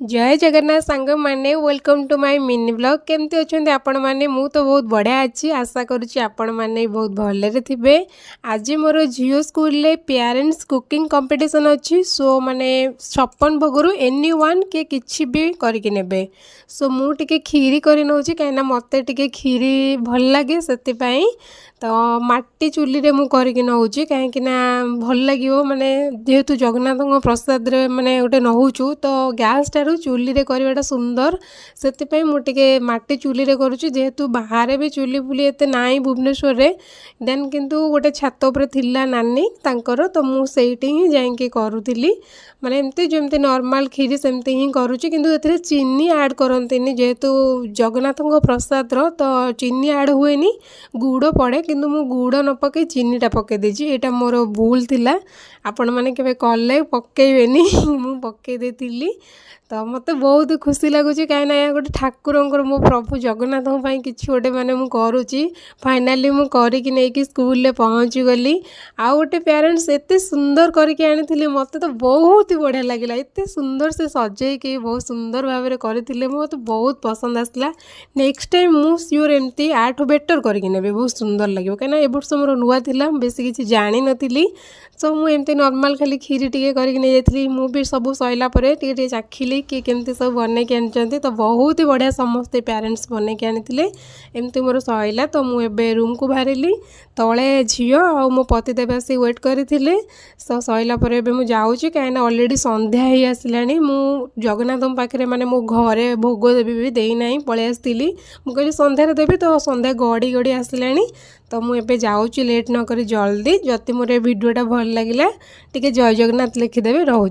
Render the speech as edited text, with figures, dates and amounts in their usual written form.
जय जगन्नाथ सांग मैंने welcome to my mini blog केमती अच्छा आपण मैंने मु तो बहुत बढ़िया अच्छी आशा करुच्ची आपण मैंने बहुत भलरे थे। आज मोर झील स्कूल पेरेंट्स कुकिंग कंपटीशन अच्छी सो माने 56 भोगरू एनी वन के किसी भी करके नेबे। सो मुझे खीरी कर नौ कहीं मत टे खीरी भल लगे से तो माटी चूली रे मु करके नौची कहीं भल लगे माने जेहेतु जगन्नाथ प्रसाद रे माने गोटे नौचु तो गैस टारू चूली रे करवाटा सुंदर से मुझे माटी चूली रे करुच्ची जेहेतु बाहर भी चूली फुली एते नाई भुवनेश्वर रे देन किंतु गोटे छात उपर थिला नानी तांकर तो मु सेठी ही जाइके करूथली माने एमती जेमती नॉर्मल खीरी सेमती ही करुच्ची किंतु एथिरे चीनी ऐड करंतिनी जेहेतु जगन्नाथ प्रसाद रो तो चीनी ऐड हुएनी गुड़ पड़े किंतु मु गुड़ न पके चीनीटा पके देछि एटा मोर भूल थिला आपण माने केबे कले पकेइबेनी मु पके देथिली तो मत बहुत खुशी लगुच कहीं गोटे ठाकुर मो प्रभु जगन्नाथ कि गोटे माने मु करुच्ची फाइनाली मु करके नहीं स्कूल रे पहुँची गली आ गोटे पेरेंट्स एत सुंदर करके आनी मत तो बहुत ही बढ़िया लगे एत सुंदर से सजेक बहुत सुंदर भाव में करते मत बहुत पसंद आसला नेक्स्ट टाइम मु सियोर एमती आठ बेटर करके नेबे बहुत सुंदर लगे कहीं ए वर्ष मोर नुआ थिला बेसी किसी जानी नथिली सो मु एमती नॉर्मल खाली खीरी टिके करके नहीं जाइली मु भी सब सैला परे टिके चाखिली कि केमती सब बन के आनी तो बहुत ही बढ़िया समस्ते पेरेंट्स बन के आनी एमती मोर सैला तो मुझे रूम को बाहरी तले झील आ मो पतिदेव आसी वेट करते सो सैला मुझे कहीं अलरेडी संध्या ही आसला मु जगन्नाथ पाखे माने मो घरे भोग देवी भी देना पलि आसती मुझे संध्यारे देवी तो संध्या गड़ी गड़ी आसला तो मुझे जाऊँगी लेट न करी जल्दी जदि मोर भिडियोटा भल लगे टिके जय जगन्नाथ लिखिदेवे रोच।